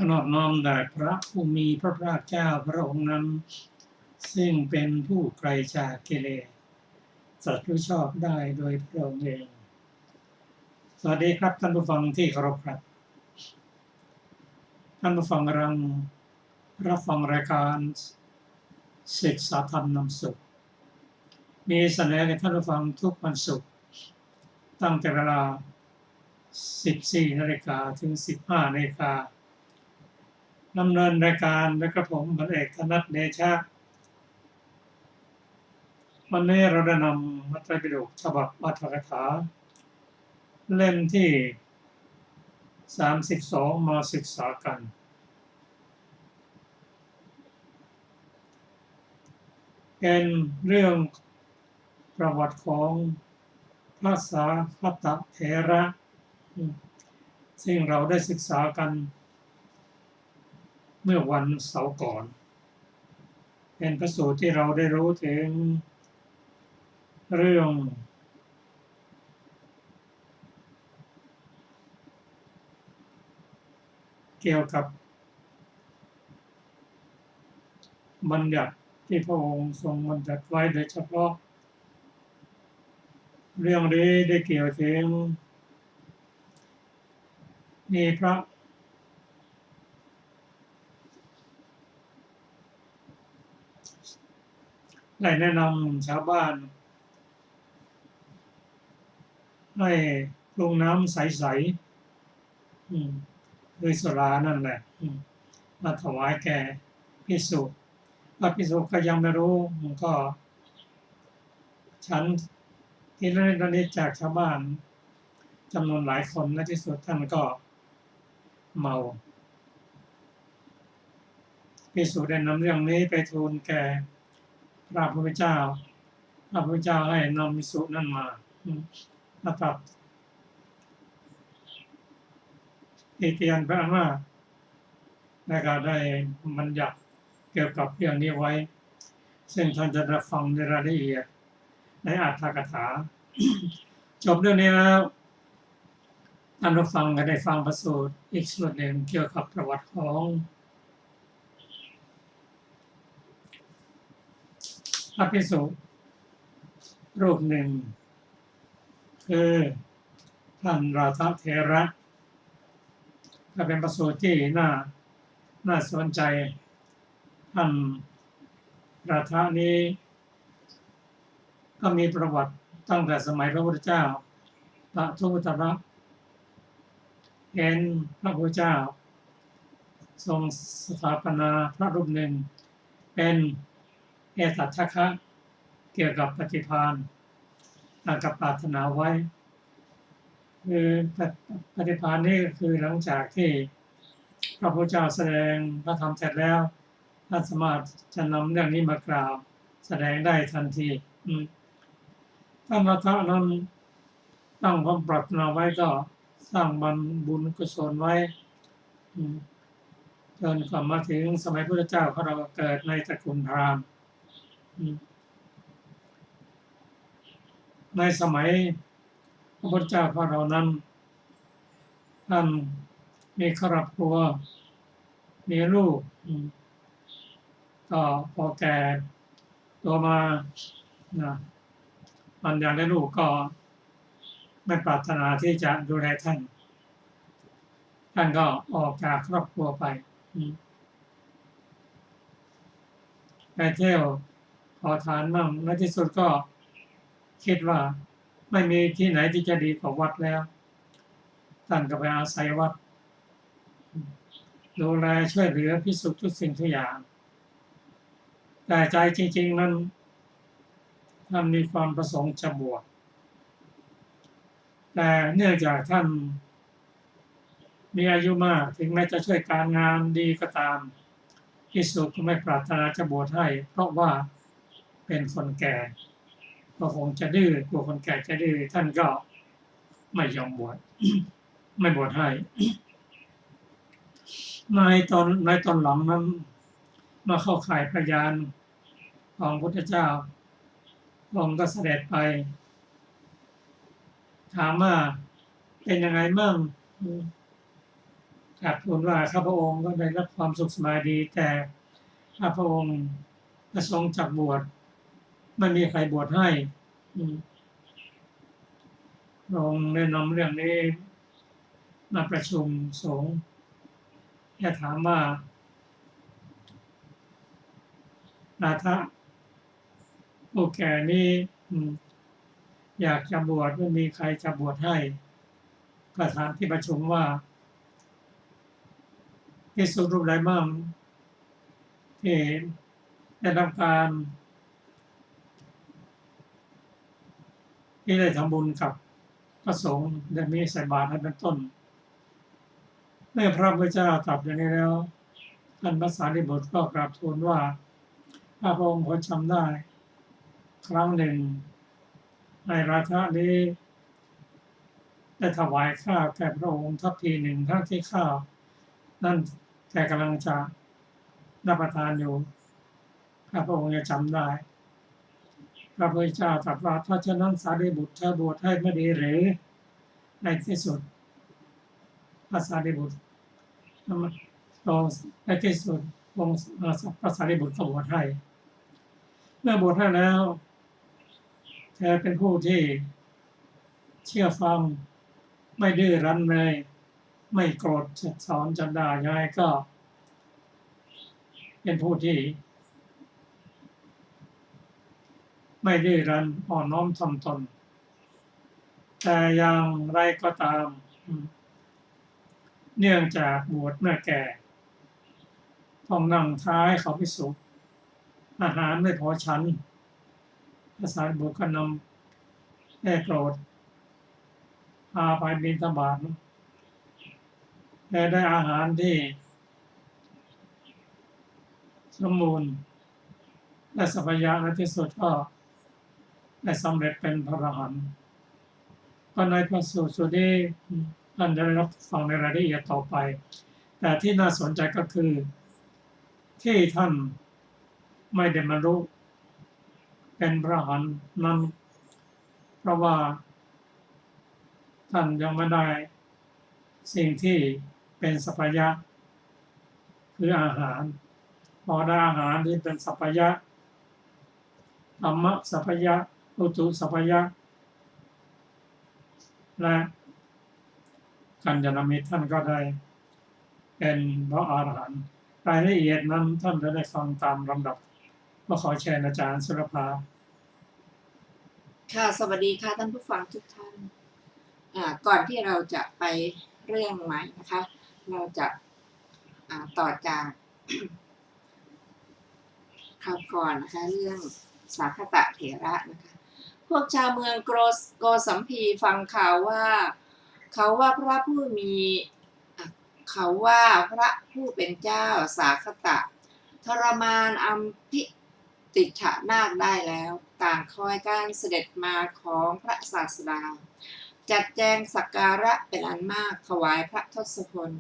นอบน้อมแด่พระผู้มีพระภาคเจ้าพระองค์นั้นซึ่งเป็นผู้ไกลจากกิเลสสัตว์รู้ชอบได้โดยพระองค์เองสวัสดีครับท่านผู้ฟังที่เคารพครับท่านผู้ฟังกำลังรับฟังรายการศึกษาธรรมนำสุขมีเสนอให้ท่านผู้ฟังทุกวันศุกร์ตั้งแต่เวลา 14 นาฬิกาถึง 15 นาฬิกาดำเนินรายการโดยกระผมพลเอกธนัทเดชะวันนี้เราได้นำมัตไตรปิฎกฉบับปาฐกถาเล่มที่ 32 มาศึกษากันเป็นเรื่องประวัติของพระสาคัตเถระซึ่งเราได้ศึกษากันเมื่อวันเสาร์ก่อนเป็นพระสูตรที่เราได้รู้ถึงเรื่องเกี่ยวกับบัญญัติที่พระองค์ทรงบัญญัติไว้โดยเฉพาะเรื่องนี้ได้เกี่ยวถึงมีพระได้แนะนำชาวบ้านให้ปรุงน้ำใสๆคือสุรานั่นแหละมาถวายแก่ภิกษุพระภิกษุก็ยังไม่รู้มันก็ฉันทีละนิดจากชาวบ้านจำนวนหลายคนและที่สุดท่านก็เมาภิกษุได้นำเรื่องนี้ไปทูลแก่พระพุทธเจ้าพระพุทธเจ้าให้นำภิกษุนั่นมาประทับติเตียนพระว่าและก็ได้บัญญัติเกี่ยวกับเรื่องนี้ไว้ซึ่งท่านจะได้ฟังในรายละเอียดในอรรถกถาจบเรื่องนี้แล้วท่านผู้ฟังก็ได้ฟังพระสูตรอีกส่วนหนึ่งเกี่ยวกับประวัติของพระภิกษุรูปหนึ่งคือท่านราธเถระก็เป็นพระสูตรที่น่าสนใจท่านราธะนี้ก็มีประวัติตั้งแต่สมัยพระพุทธเจ้าพระทุตตะเห็นพระพุทธเจ้าทรงสถาปนาพระรูปหนึ่งเป็นเอตัชฌะเกี่ยวกับปฏิภาณตามกับปรารถนาไว้คือปฏิภาณนี้ก็คือหลังจากที่พระพุทธเจ้าแสดงพระธรรมเสร็จแล้วท่านสามารถจะนำเรื่องนี้มากล่าวแสดงได้ทันทีท่านราธะนั้นตั้งความปรารถนาไว้ก็สร้างบุญกุศลไว้จนกว่ามาถึงสมัยพระพุทธเจ้าของเราเกิดในตระกูลพราหมณ์ในสมัยพระพุทธเจ้าของเรานั้นท่านมีครอบครัวมีลูกก็พอแก่ตัวมามันอยากได้ลูกก็ไม่ปรารถนาที่จะดูแลท่านก็ออกจากครอบครัวไปเที่ยวขอทานมั่งในที่สุดก็คิดว่าไม่มีที่ไหนที่จะดีกว่าวัดแล้วท่านก็ไปอาศัยวัดดูแลช่วยเหลือภิกษุทุกสิ่งทุกอย่างแต่ใจจริงๆนั้นท่านมีความประสงค์จะบวชแต่เนื่องจากท่านมีอายุมากถึงแม้จะช่วยการงานดีก็ตามภิกษุก็ไม่ปรารถนาจะบวชให้เพราะว่าเป็นคนแก่ก็คงจะดื้อกลัวคนแก่จะดื้อท่านก็ไม่ยอมบวช ไม่บวชให้ในตอนหลังนั้นมาเข้าข่ายพยานของพุทธเจ้าพระองค์ก็เสด็จไปถามว่าเป็นยังไงบ้าง กราบทูลว่าข้าพระองค์ก็ได้รับความสุขสบายดีแต่ข้าพระองค์ประสงค์จักบวชไม่มีใครบวชให้พระองค์ได้นำเรื่องนี้มาประชุมสงฆ์และถามว่านาถะผู้แก่นี้อยากจะบวชไม่มีใครจะบวชให้ก็ถามที่ประชุมว่าภิกษุรูปใดบ้างที่ได้รับการที่ได้ทำบุญกับพระสงฆ์ได้มีใส่บาตรให้เป็นต้นเมื่อพระพุทธเจ้าตรัสอย่างนี้แล้วท่านพระสารีบุตรก็กราบทูลว่าข้าพระองค์พอจำได้ครั้งหนึ่งในราชานี้ได้ถวายข้าวแก่พระองค์ทัพพีหนึ่งทั้งที่ข้าวนั่นแกกำลังจะรับประทานอยู่ข้าพระองค์จะจำได้พระพุทธเจ้าตรัสว่าถ้าฉะนั้นสารีบุตรจะบวชให้ไม่ดีหรือในที่สุดพระสารีบุตรในที่สุดองค์พระสารีบุตรก็บวชให้เมื่อบวชให้แล้วแกเป็นผู้ที่เชื่อฟังไม่ดื้อรั้นเลยไม่โกรธสอนจะด่ายังไงก็เป็นผู้ที่ไม่ดื้อรั้นอ่อนน้อมถ่อมตนแต่อย่างไรก็ตามเนื่องจากบวชเมื่อแก่ต้องนั่งท้ายเขาภิกษุอาหารไม่พอฉันพระสารีบุตรก็นำได้โกรธพาไปบิณฑบาตและได้อาหารที่สมบูรณ์และสัพยะในที่สุดก็ได้สำเร็จเป็นพระอรหันต์ก็ในพระสูตรนี้ท่านจะได้รับฟังในรายละเอียดต่อไปแต่ที่น่าสนใจก็คือที่ท่านไม่ได้บรรลุเป็นพระอรหันต์นั้นเพราะว่าท่านยังไม่ได้สิ่งที่เป็นสัพยะคืออาหารพอได้อาหารที่เป็นสัพยะธรรมะสัพยะอุตุสัพยะและกัญจนามิตรท่านก็ได้เป็นพระอรหันต์รายละเอียดนั้นท่านจะได้ฟังตามลำดับก็ขอเชิญอาจารย์สุรภาค่ะสวัสดีค่ะท่านผู้ฟังทุกท่านก่อนที่เราจะไปเรื่องใหม่นะคะเราจะต่อจากคราวก่อนนะคะเรื่องสาคตะเถระนะคะพวกชาวเมืองโกสัมพีฟังข่าวว่าพระผู้มีเขาว่าพระผู้เป็นเจ้าสาคตะทรมานอัมพิติชนาคได้แล้วต่างคอยการเสด็จมาของพระศาสดาจัดแจงสักการะเป็นอันมากถวายพระทศพล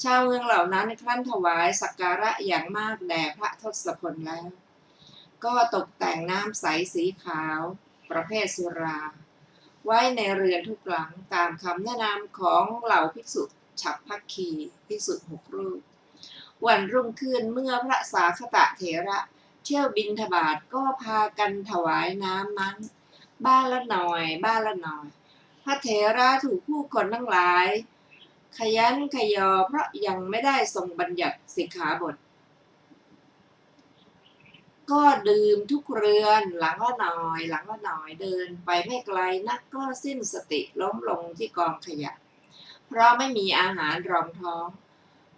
ชาวเมืองเหล่านั้นครั้นถวายสักการะอย่างมากแด่พระทศพลแล้วก็ตกแต่งน้ำใสสีขาวประเภทสุราไว้ในเรือนทุกหลังตามคำแนะนำของเหล่าภิกษุฉัพพคีภิกษุ6 รูปวันรุ่งขึ้นเมื่อพระสาคตะเถระเที่ยวบิณฑบาตก็พากันถวายน้ำนั้นบ้านละหน่อยบ้านละหน่อยพระเถระถูกผู้คนทั้งหลายขยันขยอเพราะยังไม่ได้ทรงบัญญัติสิกขาบทก็ดื่มทุกเรือนหลังละหน่อยหลังละหน่อยเดินไปไม่ไกลนักก็สิ้นสติล้มลงที่กองขยะเพราะไม่มีอาหารรองท้อง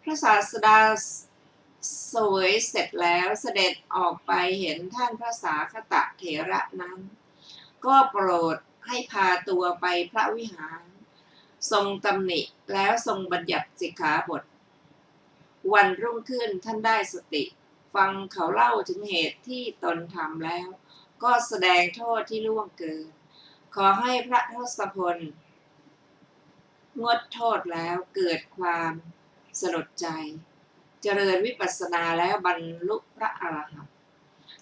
พระศาสดาเสวยเสร็จแล้วเสด็จออกไปเห็นท่านพระสาคตะเถระนั้นก็โปรดให้พาตัวไปพระวิหารทรงตำหนิแล้วทรงบัญญัติสิกขาบทวันรุ่งขึ้นท่านได้สติฟังเขาเล่าถึงเหตุที่ตนทำแล้วก็แสดงโทษที่ล่วงเกินขอให้พระทศพลงดโทษแล้วเกิดความสลดใจเจริญวิปัสสนาแล้วบรรลุพระอรหันต์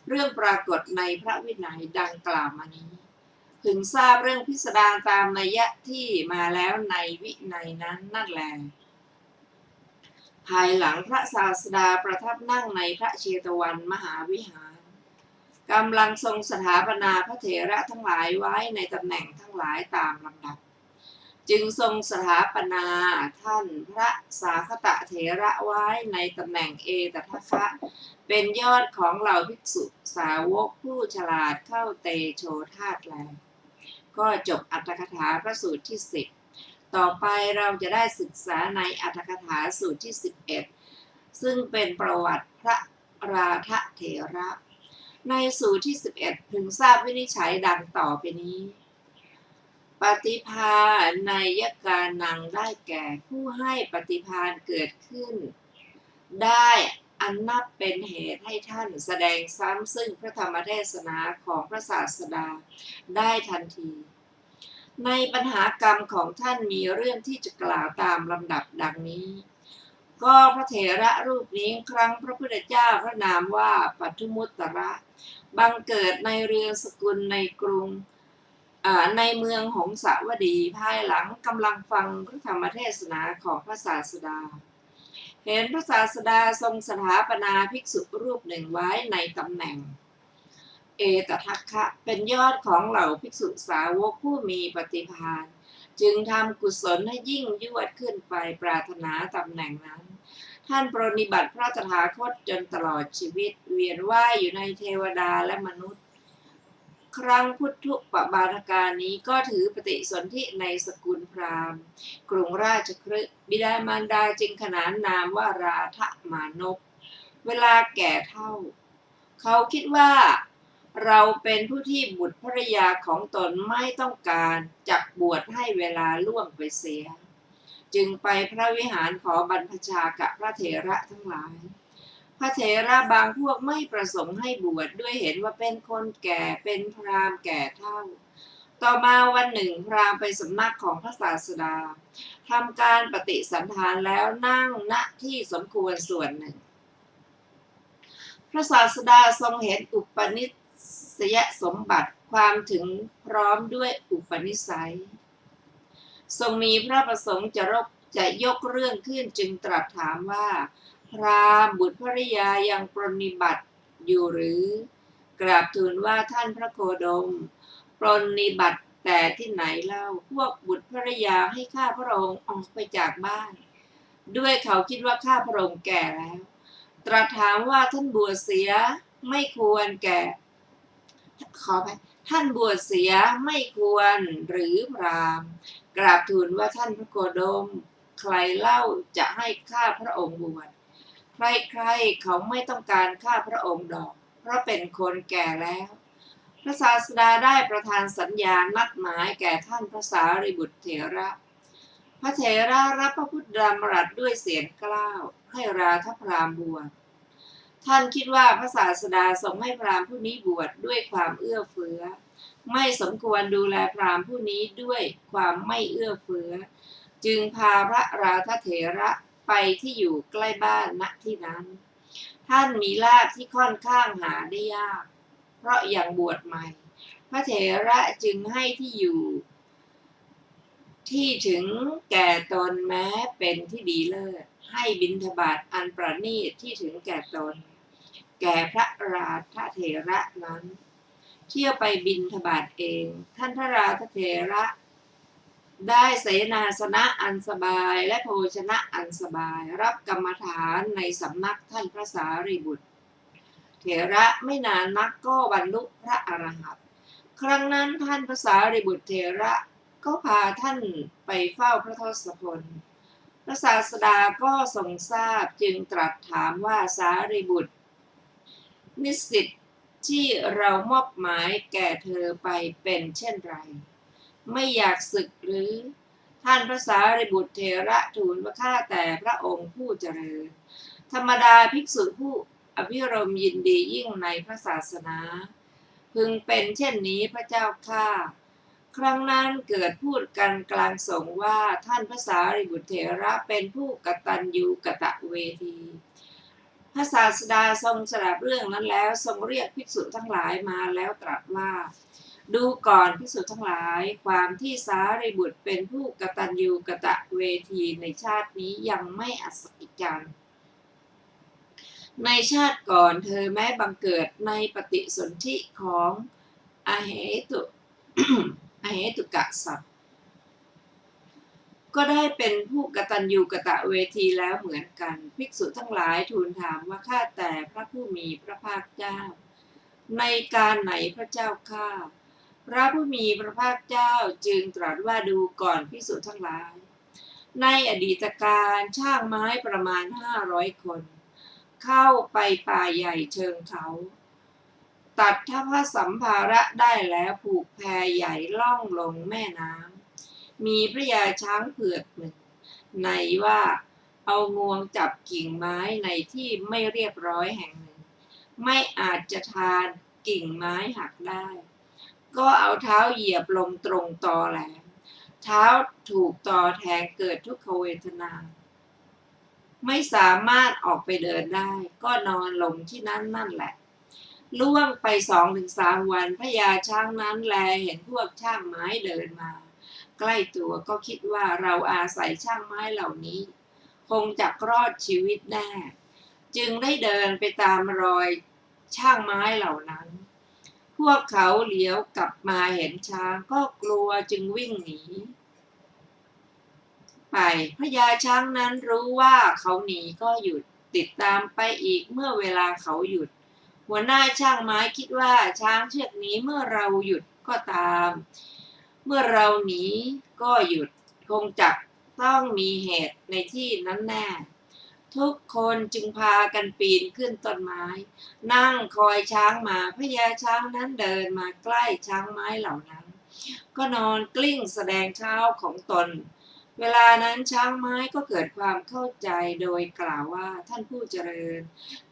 เรื่องปรากฏในพระวินัยดังกล่าวมานี้พึงทราบเรื่องพิสดารตามนัยยะที่มาแล้วในวินัยนั้นนั่นแล ภายหลังพระศาสดาประทับนั่งในพระเชตวันมหาวิหารกำลังทรงสถาปนาพระเถระทั้งหลายไว้ในตำแหน่งทั้งหลายตามลำดับจึงทรงสถาปนาท่านพระสาคตะเถระไว้ในตำแหน่งเอตทัคคะเป็นยอดของเหล่าภิกษุสาวกผู้ฉลาดเข้าเตโชธาตุแล้วก็จบอรรถกถาพระสูตรที่10ต่อไปเราจะได้ศึกษาในอรรถกถาสูตรที่11ซึ่งเป็นประวัติพระราธเถระในสูตรที่11พึงทราบวินิจฉัยดังต่อไปนี้ปฏิภาณในยการนังได้แก่ผู้ให้ปฏิภาณเกิดขึ้นได้อันนับเป็นเหตุให้ท่านแสดงซ้ำซึ่งพระธรรมเทศนาของพระศาสดาได้ทันทีในปัญหากรรมของท่านมีเรื่องที่จะกล่าวตามลำดับดังนี้ก็พระเถระรูปนี้ครั้งพระพุทธเจ้าพระนามว่าปัทุมุตตระบังเกิดในเรือนสกุลในกรุงในเมืองหงสาวดีภายหลังกำลังฟังพระธรรมเทศนาของพระศาสดาเห็นพระศาสดาทรงสถาปนาภิกษุรูปหนึ่งไว้ในตำแหน่งเอตทัคคะเป็นยอดของเหล่าภิกษุสาวกผู้มีปฏิภาณจึงทำกุศลให้ยิ่งยวดขึ้นไปปรารถนาตำแหน่งนั้นท่านปรนนิบัติพระตถาคตจนตลอดชีวิตเวียนว่ายอยู่ในเทวดาและมนุษย์ครั้งพุทธุปบาทกานี้ก็ถือปฏิสนธิในสกุลพราหมณ์กรุงราชคฤห์บิดามารดาจึงขนานนามว่าราธมานพเวลาแก่เฒ่าเขาคิดว่าเราเป็นผู้ที่บุตรภริยาของตนไม่ต้องการจักบวชให้เวลาล่วงไปเสียจึงไปพระวิหารขอบรรพชากับพระเถระทั้งหลายพระเถระบางพวกไม่ประสงค์ให้บวชด้วยเห็นว่าเป็นคนแก่เป็นพราหมณ์แก่เฒ่าต่อมาวันหนึ่งพราหมณ์ไปสำนักของพระศาสดาทำการปฏิสันทานแล้วนั่งณที่สมควรส่วนหนึ่งพระศาสดาทรงเห็นอุปนิสัยสมบัติความถึงพร้อมด้วยอุปนิสัยทรงมีพระประสงค์จะยกเรื่องขึ้นจึงตรัสถามว่าพราหมณ์บุตรภริยายังปรนนิบัติอยู่หรือกราบทูลว่าท่านพระโคดมปรนนิบัติแต่ที่ไหนเล่าพวกบุตรภริยาให้ข้าพระองค์ออกไปจากบ้านด้วยเขาคิดว่าข้าพระองค์แก่แล้วตรัสถามว่าท่านบวชเสียไม่ควรแก่ขอไปท่านบวชเสียไม่ควรหรือพราหมณ์กราบทูลว่าท่านพระโคดมใครเล่าจะให้ข้าพระองค์บวชใครๆเขาไม่ต้องการข้าพระองค์ดอกเพราะเป็นคนแก่แล้วพระศาสดาได้ประทานสัญญานัดหมายแก่ท่านพระสารีบุตรเถระพระเถระรับพระพุทธดำรัสด้วยเสียงกล้าวให้ราธพราหมณ์บวชท่านคิดว่าพระศาสดาทรงให้พราหมณ์ผู้นี้บวชด้วยความเอื้อเฟื้อไม่สมควรดูแลพราหมณ์ผู้นี้ด้วยความไม่เอื้อเฟื้อจึงพาพระราธเถระไปที่อยู่ใกล้บ้านณที่นั้นท่านมีลาภที่ค่อนข้างหาได้ยากเพราะยังบวชใหม่พระเถระจึงให้ที่อยู่ที่ถึงแก่ตนแม้เป็นที่ดีเลิศให้บิณฑบาตอันประณีตที่ถึงแก่ตนแก่พระราธเถระนั้นเที่ยวไปบิณฑบาตเองท่านพระราธเถระได้เสนาสนะอันสบายและโภชนะอันสบายรับกรรมฐานในสำนักท่านพระสารีบุตรเถระไม่นานนักก็บรรลุพระอรหันต์ครั้งนั้นท่านพระสารีบุตรเถระก็พาท่านไปเฝ้าพระทศพลพระศาสดาก็ทรงทราบจึงตรัสถามว่าสารีบุตรนิสิตที่เรามอบหมายแก่เธอไปเป็นเช่นไรไม่อยากศึกหรือท่านพระสารีบุตรเถระทูลว่าข้าแต่พระองค์ผู้เจริญธรรมดาภิกษุผู้อภิรมย์ยินดียิ่งในพระศาสนาพึงเป็นเช่นนี้พระเจ้าข้าครั้งนั้นเกิดพูดกันกลางสงฆ์ว่าท่านพระสารีบุตรเถระเป็นผู้กตัญญูกตเวทีพระศาสดาทรงสดับเรื่องนั้นแล้วทรงเรียกภิกษุทั้งหลายมาแล้วตรัสว่า ดูก่อนภิกษุทั้งหลายความที่สารีบุตรเป็นผู้กตัญญูกตเวทีในชาตินี้ยังไม่อัศจรรย์ในชาติก่อนเธอแม้บังเกิดในปฏิสนธิของอเหตุ อเหตุกะสัตว์ก็ได้เป็นผู้กตัญญูกตเวทีแล้วเหมือนกันภิกษุทั้งหลายทูลถามว่าข้าแต่พระผู้มีพระภาคเจ้าในการไหนพระเจ้าข้าพระผู้มีพระภาคเจ้าจึงตรัสว่าดูก่อนภิกษุทั้งหลายในอดีตการช่างไม้ประมาณ500 คนเข้าไปป่าใหญ่เชิงเขาตัดทัพสัมภาระได้แล้วผูกแพใหญ่ล่องลงแม่น้ำมีพระยาช้างเผือกหนึ่งในว่าเอางวงจับกิ่งไม้ในที่ไม่เรียบร้อยแห่งหนึ่งไม่อาจจะทานกิ่งไม้หักได้ก็เอาเท้าเหยียบลงตรงตอแหลมเท้าถูกตอแทงเกิดทุกขเวทนาไม่สามารถออกไปเดินได้ก็นอนลงที่นั่นแหละล่วงไป2-3 วันพญาช้างนั้นแลเห็นพวกช่างไม้เดินมาใกล้ตัวก็คิดว่าเราอาศัยช่างไม้เหล่านี้คงจะรอดชีวิตแน่จึงได้เดินไปตามรอยช่างไม้เหล่านั้นพวกเขาเหลียวกลับมาเห็นช้างก็กลัวจึงวิ่งหนีไปพญาช้างนั้นรู้ว่าเขาหนีก็หยุดติดตามไปอีกเมื่อเวลาเขาหยุดหัวหน้าช่างไม้คิดว่าช้างเชือกนี้เมื่อเราหยุดก็ตามเมื่อเราหนีก็หยุดคงจักต้องมีเหตุในที่นั้นแน่ทุกคนจึงพากันปีนขึ้นต้นไม้นั่งคอยช้างมาพญาช้างนั้นเดินมาใกล้ช้างไม้เหล่านั้นก็นอนกลิ้งแสดงเท้าของตนเวลานั้นช้างไม้ก็เกิดความเข้าใจโดยกล่าวว่าท่านผู้เจริญ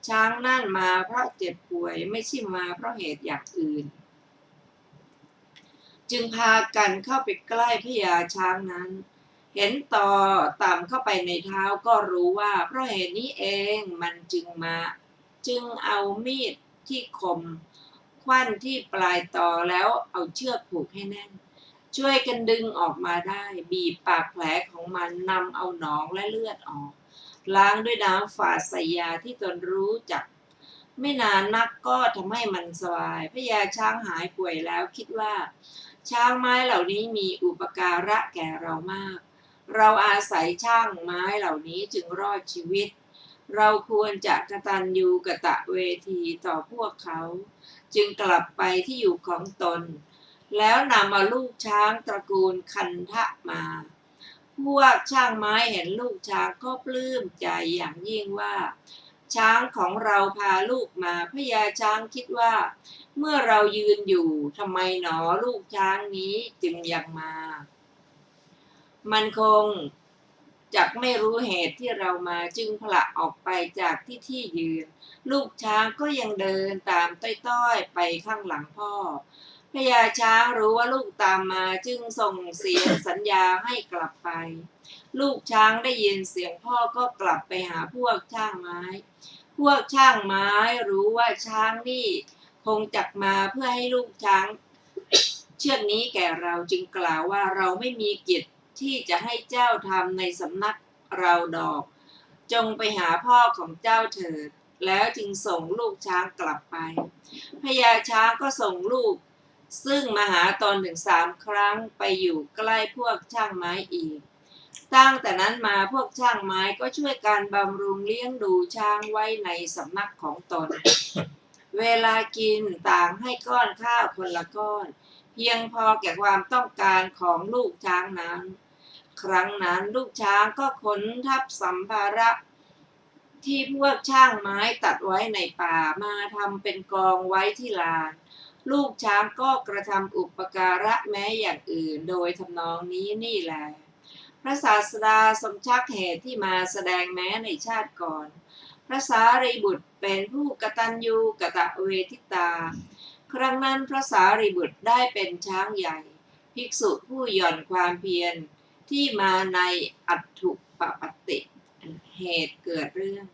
ช้างนั่นมาเพราะเจ็บป่วยไม่ใช่มาเพราะเหตุอย่างอื่นจึงพากันเข้าไปใกล้พญาช้างนั้นเห็นต่อต่ำเข้าไปในเท้าก็รู้ว่าเพราะเหตุนี้เองมันจึงเอามีดที่คมคว้านที่ปลายต่อแล้วเอาเชือกผูกให้แน่นช่วยกันดึงออกมาได้บีบปากแผลของมันนำเอาหนองและเลือดออกล้างด้วยน้ำฝาดใส่ยาที่ตนรู้จักไม่นานนักก็ทำให้มันสบายพญาช้างหายป่วยแล้วคิดว่าช้างไม้เหล่านี้มีอุปการะแก่เรามากเราอาศัยช่างไม้เหล่านี้จึงรอดชีวิตเราควรจะกตัญญูกตเวทีต่อพวกเขาจึงกลับไปที่อยู่ของตนแล้วนำเอาลูกช้างตระกูลคันทะมาพวกช่างไม้เห็นลูกช้างก็ปลื้มใจอย่างยิ่งว่าช้างของเราพาลูกมาพญาช้างคิดว่าเมื่อเรายืนอยู่ทำไมหนอลูกช้างนี้จึงยังมามันคงจักไม่รู้เหตุที่เรามาจึงผละออกไปจากที่ยืนลูกช้างก็ยังเดินตามต้อยๆไปข้างหลังพ่อพญาช้างรู้ว่าลูกตามมาจึงส่งเสียงสัญญาให้กลับไปลูกช้างได้ยินเสียงพ่อก็กลับไปหาพวกช่างไม้พวกช่างไม้รู้ว่าช้างนี่คงจักมาเพื่อให้ลูกช้างเชือกนี้แก่เราจึงกล่าวว่าเราไม่มีกิจที่จะให้เจ้าทำในสำนักเราดอกจงไปหาพ่อของเจ้าเถิดแล้วจึงส่งลูกช้างกลับไปพญาช้างก็ส่งลูกซึ่งมาหาตนถึง3 ครั้งไปอยู่ใกล้พวกช่างไม้อีกตั้งแต่นั้นมาพวกช่างไม้ก็ช่วยกันบำรุงเลี้ยงดูช้างไว้ในสำนักของตน เวลากินต่างให้ก้อนข้าวคนละก้อนเพียงพอแก่ความต้องการของลูกช้างนั้นครั้งนั้นลูกช้างก็ขนทัพสัมภาระที่พวกช่างไม้ตัดไว้ในป่ามาทำเป็นกองไว้ที่ลานลูกช้างก็กระทำอุปการะแม้อย่างอื่นโดยทำนองนี้นี่แหละพระศาสดาทรงชักเหตุที่มาแสดงแม้ในชาติก่อนพระสารีบุตรเป็นผู้กตัญญูกตเวทิตาครั้งนั้นพระสารีบุตรได้เป็นช้างใหญ่ภิกษุผู้หย่อนความเพียรที่มาในอัตถุปปติเหตุเกิดเรื่อง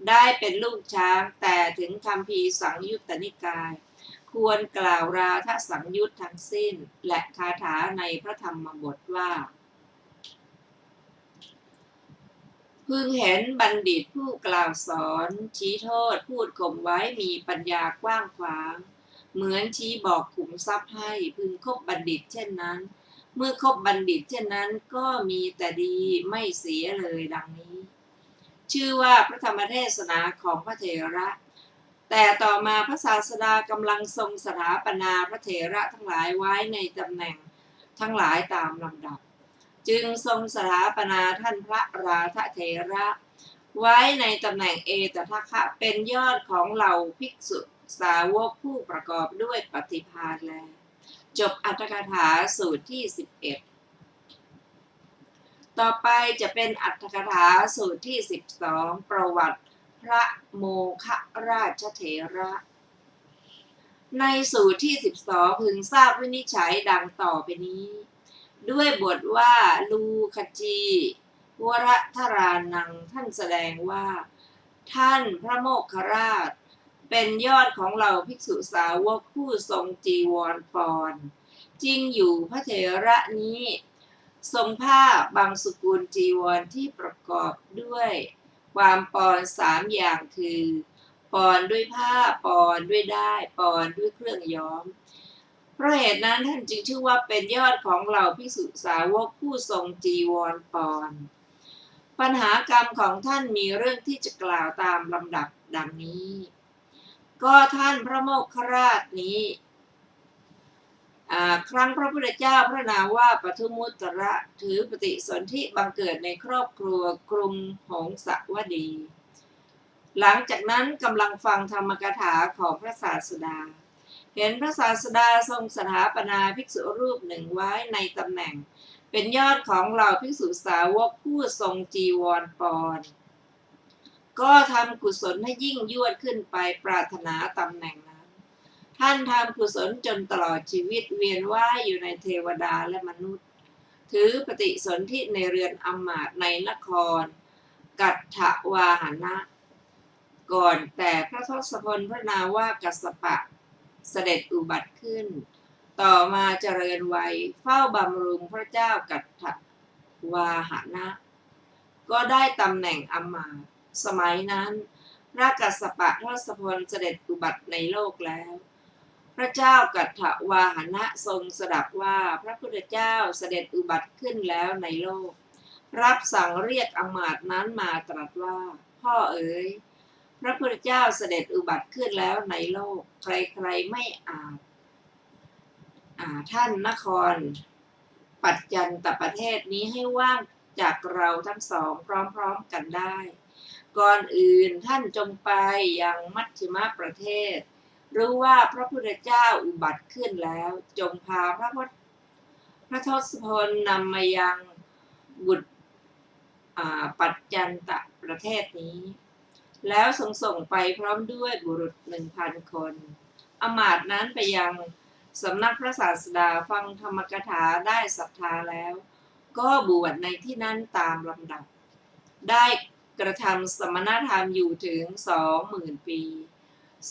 ได้เป็นลูกช้างแต่ถึงคัมภีร์สังยุตตนิกายค ควรกล่าวราทสังยุตทั้งสิ้นและคาถาในพระธรรมบทว่าพึงเห็นบัณฑิตผู้กล่าวสอนชี้โทษพูดข่มไว้มีปัญญากว้างขวางเหมือนชี้บอกขุมทรัพย์ให้พึงคบบัณฑิตเช่นนั้นเมื่อคบบัณฑิตเช่นนั้นก็มีแต่ดีไม่เสียเลยดังนี้ชื่อว่าพระธรรมเทศนาของพระเถระแต่ต่อมาพระศาสดากำลังทรงสถาปนาพระเถระทั้งหลายไว้ในตำแหน่งทั้งหลายตามลำดับจึงทรงสถาปนาท่านพระราธเถระไว้ในตำแหน่งเอตทัคคะเป็นยอดของเหล่าภิกษุสาวกผู้ประกอบด้วยปฏิภาณแลจบอรรถกถาสูตรที่11ต่อไปจะเป็นอรรถกถาสูตรที่12ประวัติพระโมคคัลราชเถระในสูตรที่12พึงทราบวินิจฉัยดังต่อไปนี้ด้วยบทว่าลูคจีวรธรานังท่านแสดงว่าท่านพระโมคคัลราชเป็นยอดของเหล่าภิกษุสาวกผู้ทรงจีวรปอนจริงอยู่พระเถระนี้ทรงผ้าบางสกุลจีวรที่ประกอบด้วยความปอน3อย่างคือปอนด้วยผ้าปอนด้วยด้ายปอนด้วยเครื่องย้อมเพราะเหตุนั้นท่านจึงชื่อว่าเป็นยอดของเหล่าภิกษุสาวกผู้ทรงจีวรปอนปัญหากรรมของท่านมีเรื่องที่จะกล่าวตามลำดับดังนี้ก็ท่านพระโมคคัลราชนี้ครั้งพระพุทธเจ้าพระนามว่าปทุมุตระถือปฏิสนธิบังเกิดในครอบครัวกรุงหงสาวดีหลังจากนั้นกำลังฟังธรรมกถาของพระศาสดาเห็นพระศาสดาทรงสถาปนาภิกษุรูปหนึ่งไว้ในตำแหน่งเป็นยอดของเหล่าภิกษุสาวกผู้ทรงจีวรปอนก็ทำกุศลให้ยิ่งยวดขึ้นไปปรารถนาตำแหน่งนั้นท่านทำกุศลจนตลอดชีวิตเวียนว่ายอยู่ในเทวดาและมนุษย์ถือปฏิสนธิในเรือนอมาตย์ในนครกัตถวาหนะก่อนแต่พระทศพลพระนามว่ากัสสปะเสด็จอุบัติขึ้นต่อมาเจริญวัยเฝ้าบำรุงพระเจ้ากัตถวาหนะก็ได้ตำแหน่งอมาตย์สมัยนั้นพระกัสสปะทศพลเสด็จอุบัติในโลกแล้วพระเจ้ากัตถวาหนะทรงสดับว่าพระพุทธเจ้าเสด็จอุบัติขึ้นแล้วในโลกรับสั่งเรียกอมาตย์นั้นมาตรัสว่าพ่อเอ๋ยพระพุทธเจ้าเสด็จอุบัติขึ้นแล้วในโลกใครๆไม่อาจท่านนครปัจจันตประเทศนี้ให้ว่างจากเราทั้งสองพร้อมๆกันได้ก่อนอื่นท่านจงไปยังมัชฌิมประเทศรู้ว่าพระพุทธเจ้าอุบัติขึ้นแล้วจงพาพระทศพลนำมายังบุตรปัจจันตประเทศนี้แล้วส่งไปพร้อมด้วยบุรุษ 1,000 คนอมาตย์นั้นไปยังสำนักพระศาสดาฟังธรรมกถาได้ศรัทธาแล้วก็บวชในที่นั้นตามลำดับได้กระทำสมณธรรมอยู่ถึง 20,000 ปี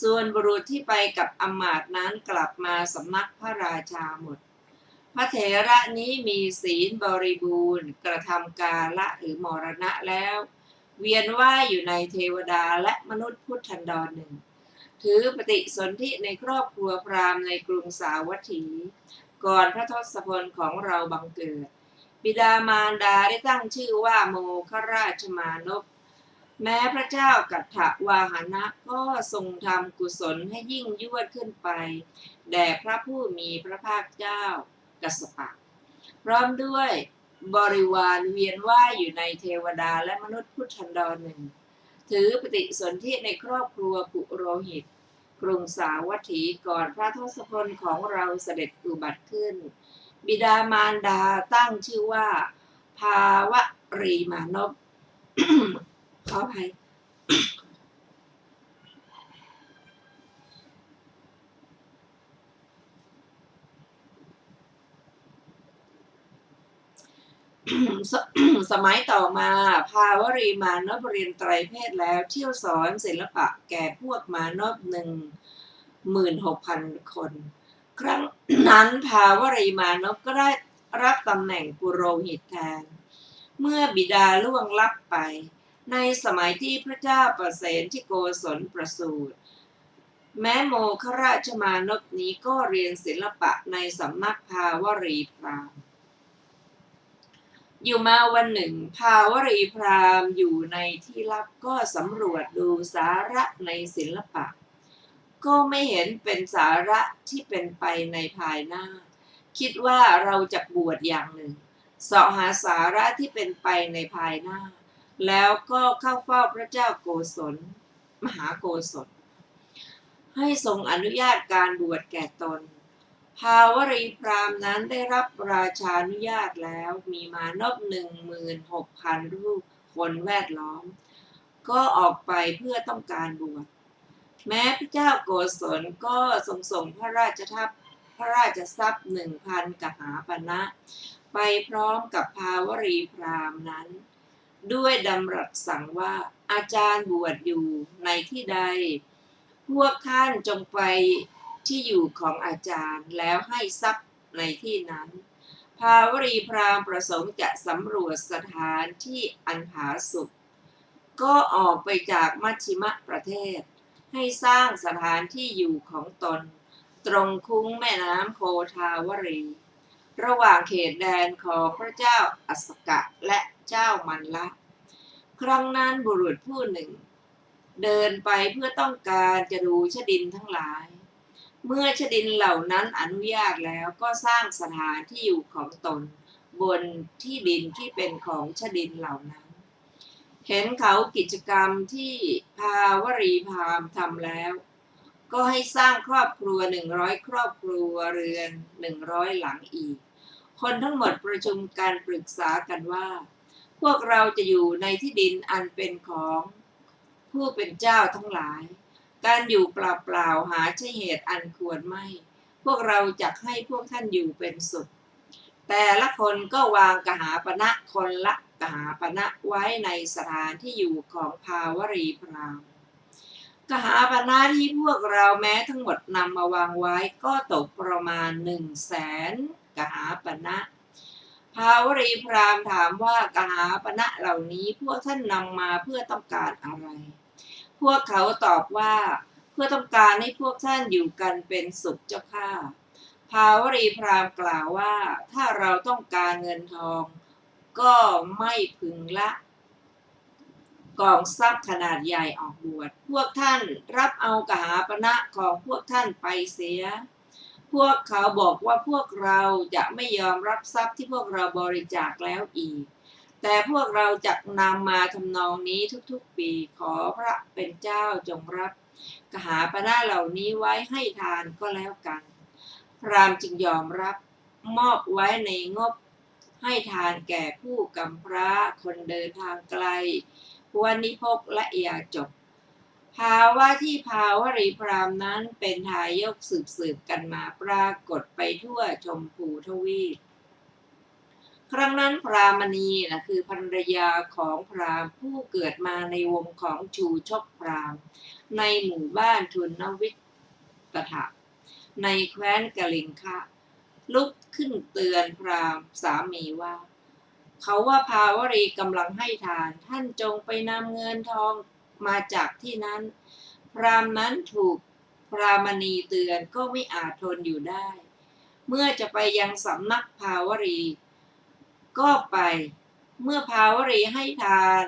ส่วนบุรุษที่ไปกับอมาตย์นั้นกลับมาสำนักพระราชาหมดพระเถระนี้มีศีลบริบูรณ์กระทำกาละหรือมรณะแล้วเวียนว่ายอยู่ในเทวดาและมนุษย์พุทธันดรหนึ่งถือปฏิสนธิในครอบครัวพราหมณ์ในกรุงสาวัตถีก่อนพระทศพลของเราบังเกิดบิดามารดาได้ตั้งชื่อว่าโมคคัลราชมานพแม้พระเจ้ากัตถวาหนะก็ทรงทำกุศลให้ยิ่งยวดขึ้นไปแด่พระผู้มีพระภาคเจ้ากัสสปะพร้อมด้วยบริวารเวียนว่ายอยู่ในเทวดาและมนุษย์พุทธันดรหนึ่งถือปฏิสนธิในครอบครัวปุโรหิตกรุงสาวัตถีก่อนพระทศพลของเราเสด็จอุบัติขึ้นบิดามารดาตั้งชื่อว่าภาวรีมานพ ขออภัย สมัยต่อมาภาวรีมานพเรียนไตรเพศแล้วเที่ยวสอนศิลปะแก่พวกมานพ 16,000 คน ครั้งนั้นภาวรีมานพก็ได้รับตำแหน่งปุโรหิตแทนเมื่อบิดาล่วงลับไปในสมัยที่พระเจ้าประเสนที่โกศลประสูติแม้โมคราชมานพนี้ก็เรียนศิลปะในสำนักภาวรีพราหมณ์อยู่มาวันหนึ่งภาวรีพราหมณ์อยู่ในที่ลับก็สำรวจดูสาระในศิลปะก็ไม่เห็นเป็นสาระที่เป็นไปในภายหน้าคิดว่าเราจะบวชอย่างหนึ่งเสาะหาสาระที่เป็นไปในภายหน้าแล้วก็เข้าเฝ้าพระเจ้าโกศลมหาโกศลให้ทรงอนุญาตการบวชแก่ตนภาวรีพราหมณ์นั้นได้รับราชานุญาตแล้วมีมานพ16,000 รูปคนแวดล้อมก็ออกไปเพื่อต้องการบวชแม้พระเจ้าโกศลก็ส่งพระราชทรัพย์ 1,000 กหาปณะไปพร้อมกับภาวรีพราหมณ์นั้นด้วยดำรัสสั่งว่าอาจารย์บวชอยู่ในที่ใดพวกท่านจงไปที่อยู่ของอาจารย์แล้วให้ทรัพย์ในที่นั้นภาวรีพราหมณ์ประสงค์จะสำรวจสถานที่อันผาสุกก็ออกไปจากมัชชิมประเทศให้สร้างสถานที่อยู่ของตนตรงคุ้งแม่น้ำโคทาวรีระหว่างเขตแดนของพระเจ้าอัสสกะและเจ้ามันละครั้งนั้นบุรุษผู้หนึ่งเดินไปเพื่อต้องการจะดูชดินทั้งหลายเมื่อชดินเหล่านั้นอนุญาตแล้วก็สร้างสถานที่อยู่ของตนบนที่ดินที่เป็นของชดินเหล่านั้นเห็นเขากิจกรรมที่ภาวรีพราหมณ์ทำแล้วก็ให้สร้างครอบครัว100 ครอบครัวเรือน100 หลังอีกคนทั้งหมดประชุมการปรึกษากันว่าพวกเราจะอยู่ในที่ดินอันเป็นของผู้เป็นเจ้าทั้งหลายการอยู่เปล่าๆหาใช่เหตุอันควรไม่พวกเราจะให้พวกท่านอยู่เป็นสุขแต่ละคนก็วางกหาปณะคนละกหาปณะไว้ในสถานที่อยู่ของภาวรีพราหมณ์กหาปณะที่พวกเราแม้ทั้งหมดนำมาวางไว้ก็ตกประมาณ100,000 กหาปณะภาวรีพราหมณ์ถามว่ากหาปณะเหล่านี้พวกท่านนำมาเพื่อต้องการอะไรพวกเขาตอบว่าเพื่อต้องการให้พวกท่านอยู่กันเป็นสุขเจ้าข้าภาวรีพราหมณ์กล่าวว่าถ้าเราต้องการเงินทองก็ไม่พึงละกองทรัพย์ขนาดใหญ่ออกบวชพวกท่านรับเอากหาปณะของพวกท่านไปเสียพวกเขาบอกว่าพวกเราจะไม่ยอมรับทรัพย์ที่พวกเราบริจาคแล้วอีกแต่พวกเราจะนำมาทำนองนี้ทุกๆปีขอพระเป็นเจ้าจงรับกหาปณะเหล่านี้ไว้ให้ทานก็แล้วกันพราหมณ์จึงยอมรับมอบไว้ในงบให้ทานแก่ผู้กำพร้าคนเดินทางไกลวานิพกและยาจกภาวะที่ภาวรีพราหมณ์นั้นเป็นทายกสืบกันมาปรากฏไปทั่วชมพูทวีปครั้งนั้นพรามณีคือภรรยาของพราหมณ์ผู้เกิดมาในวงของชูชกพราหมณ์ในหมู่บ้านทุนวิตถะในแคว้นกลิงคะลุกขึ้นเตือนพราหมณ์สามีว่าเขาว่าภาวรีกำลังให้ทานท่านจงไปนำเงินทองมาจากที่นั้นพราหมณ์นั้นถูกพรามณีเตือนก็ไม่อาจทนอยู่ได้เมื่อจะไปยังสำนักภาวรีก็ไปเมื่อภาวรีให้ทาน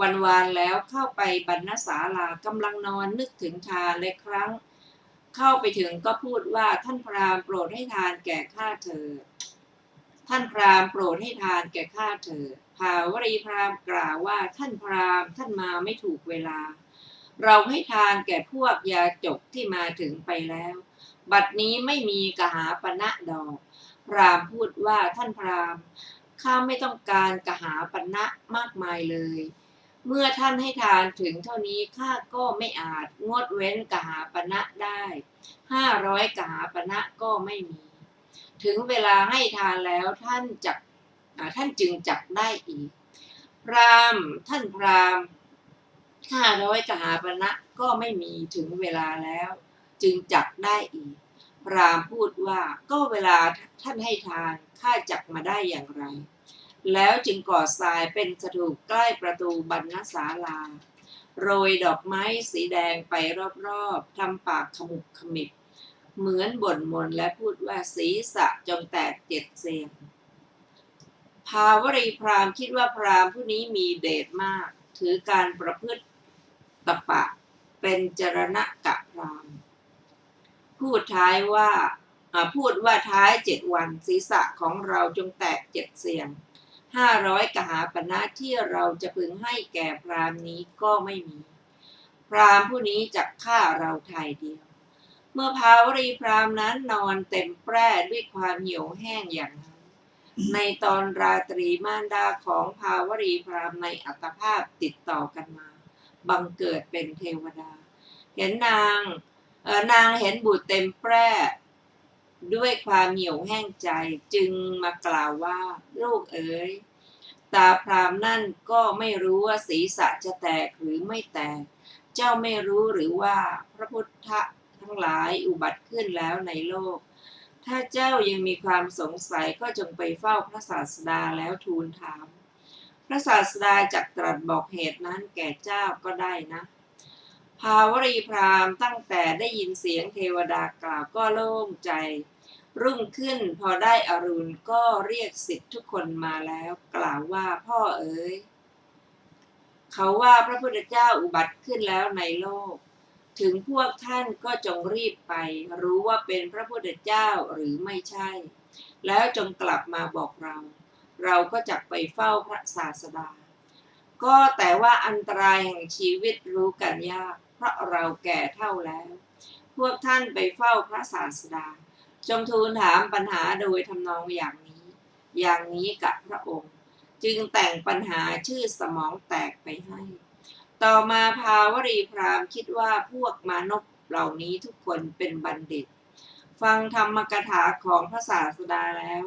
วันวานแล้วเข้าไปบรรณศาลากำลังนอนนึกถึงทานและครั้งเข้าไปถึงก็พูดว่าท่านพราหมณ์โปรดให้ทานแก่ข้าเถิดท่านพราหมณ์โปรดให้ทานแก่ข้าเถิดภาวรีพราหมณ์กล่าวว่าท่านพราหมณ์ท่านมาไม่ถูกเวลาเราให้ทานแก่พวกยาจกที่มาถึงไปแล้วบัดนี้ไม่มีกหาปณะดอกพราหมณ์พูดว่าท่านพราหมณ์ข้าไม่ต้องการกหาปณะมากมายเลยเมื่อท่านให้ทานถึงเท่านี้ข้าก็ไม่อาจงดเว้นกหาปณะได้500 กหาปณะก็ไม่มีถึงเวลาให้ทานแล้วท่านจึงจักได้อีกท่านพราหมณ์500 กหาปณะก็ไม่มีถึงเวลาแล้ว จึงจักได้อีกพราหมณ์พูดว่าก็เวลาท่านให้ทานข้าจักมาได้อย่างไรแล้วจึงก่อทรายเป็นสถูปใกล้ประตูบรรณศาลาโรยดอกไม้สีแดงไปรอบๆทำปากขมุบขมิบเหมือนบ่นมนและพูดว่าศีรษะจงแตก7 เสียงภาวรีพราหมณ์คิดว่าพราหมณ์ผู้นี้มีเดชมากถือการประพฤติตปะเป็นจรณกะพราหมณ์พูดว่าท้าย7 วันศีรษะของเราจงแตก7 เสียง500 กหาปณะที่เราจะพึงให้แก่พราหมณ์นี้ก็ไม่มีพราหมณ์ผู้นี้จักฆ่าเราทายเดียวเมื่อภาวรีพราหมณ์นั้นนอนเต็มแปร่ด้วยความเหี่ยวแห้งอย่างนั้นในตอนราตรีมารดาของภาวรีพราหมณ์ในอัตภาพติดต่อกันมาบังเกิดเป็นเทวดาเห็นนางเห็นบุตรเต็มแปร่ด้วยความเหี่ยวแห้งใจจึงมากล่าวว่าลูกเอ๋ยตาพราหมณ์นั่นก็ไม่รู้ว่าศีรษะจะแตกหรือไม่แตกเจ้าไม่รู้หรือว่าพระพุทธทั้งหลายอุบัติขึ้นแล้วในโลกถ้าเจ้ายังมีความสงสัยก็จงไปเฝ้าพระศาสดาแล้วทูลถามพระศาสดาจักตรัสบอกเหตุนั้นแก่เจ้าก็ได้นะภาวรีพราหมณ์ตั้งแต่ได้ยินเสียงเทวดากล่าวก็โล่งใจรุ่งขึ้นพอได้อรุณก็เรียกศิษย์ทุกคนมาแล้วกล่าวว่าพ่อเอ๋ยเขาว่าพระพุทธเจ้าอุบัติขึ้นแล้วในโลกถึงพวกท่านก็จงรีบไปรู้ว่าเป็นพระพุทธเจ้าหรือไม่ใช่แล้วจงกลับมาบอกเราก็จักไปเฝ้าพระศาสดาก็แต่ว่าอันตรายแห่งชีวิตรู้กันยากเพราะเราแก่เท่าแล้วพวกท่านไปเฝ้าพระศาสดาจงทูลถามปัญหาโดยทำนองอย่างนี้กับพระองค์จึงแต่งปัญหาชื่อสมองแตกไปให้ต่อมาภาวรีพราหมณ์คิดว่าพวกมานพเหล่านี้ทุกคนเป็นบัณฑิตฟังธรรมกถาของพระศาสดาแล้ว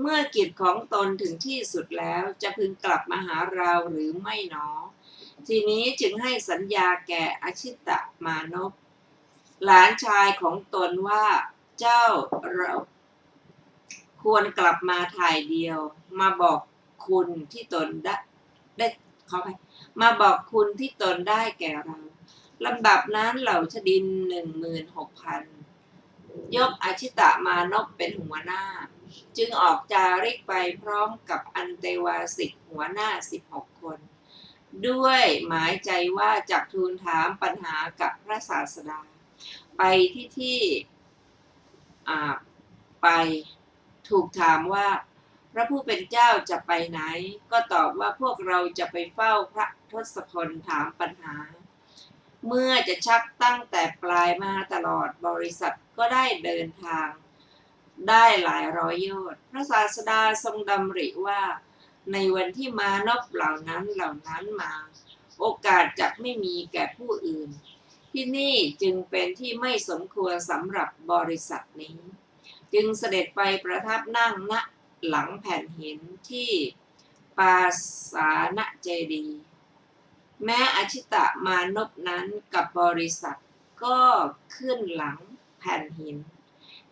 เมื่อกิจของตนถึงที่สุดแล้วจะพึงกลับมาหาเราหรือไม่หนอทีนี้จึงให้สัญญาแก่อชิตมานพหลานชายของตนว่าเจ้าเราควรกลับมาถ่ายเดียวมาบอกคุณที่ตนได้ขอไปมาบอกคุณที่ตนได้แก่เราลำดับนั้นเหล่าชดิน 16,000 ยกอชิตมานพเป็นหัวหน้าจึงออกจาริกไปพร้อมกับอันเตวาสิกหัวหน้า16 คนด้วยหมายใจว่าจักทูลถามปัญหากับพระศาสดาไปที่ไปถูกถามว่าพระผู้เป็นเจ้าจะไปไหนก็ตอบว่าพวกเราจะไปเฝ้าพระทศพลถามปัญหาเมื่อจะชักตั้งแต่ปลายมาตลอดบริษัทก็ได้เดินทางได้หลายร้อยโยชน์พระศาสดาทรงดำริว่าในวันที่มานพเหล่านั้นมาโอกาสจะไม่มีแก่ผู้อื่นที่นี่จึงเป็นที่ไม่สมควรสำหรับบริษัทนี้จึงเสด็จไปประทับนั่งณหลังแผ่นหินที่ปาสานเจดีย์แม้อชิตมานพนั้นกับบริษัทก็ขึ้นหลังแผ่นหิน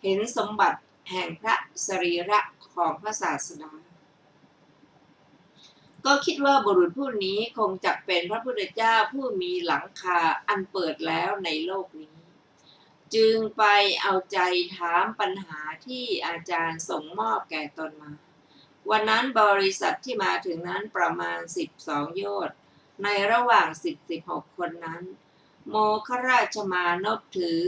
เห็นสมบัติแห่งพระสรีระของพระศาสดาก็คิดว่าบุรุษผู้นี้คงจักเป็นพระพุทธเจ้าผู้มีหลังคาอันเปิดแล้วในโลกนี้จึงไปเอาใจถามปัญหาที่อาจารย์ส่งมอบแก่ตนมาวันนั้นบริษัทที่มาถึงนั้นประมาณ12 โยชน์ในระหว่าง16 คนนั้นโมคราชมานพถือ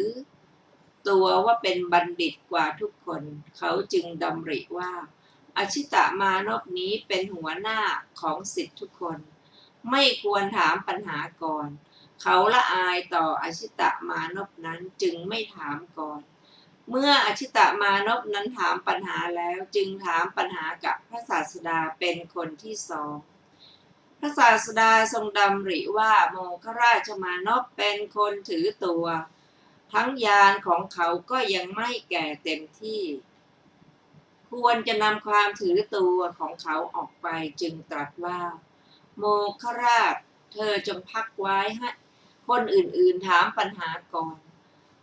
ตัวว่าเป็นบัณฑิตกว่าทุกคนเขาจึงดำริว่าอชิตมานพนี้เป็นหัวหน้าของศิษย์ทุกคนไม่ควรถามปัญหาก่อนเขาละอายต่ออชิตมานพนั้นจึงไม่ถามก่อนเมื่ออชิตมานพนั้นถามปัญหาแล้วจึงถามปัญหากับพระศาสดาเป็นคนที่สองพระศาสดาทรงดำริว่าโมคราชมานพเป็นคนถือตัวทั้งญาณของเขาก็ยังไม่แก่เต็มที่ควรจะนำความถือตัวของเขาออกไปจึงตรัสว่าโมคราชเธอจงพักไว้ให้คนอื่นๆถามปัญหาก่อน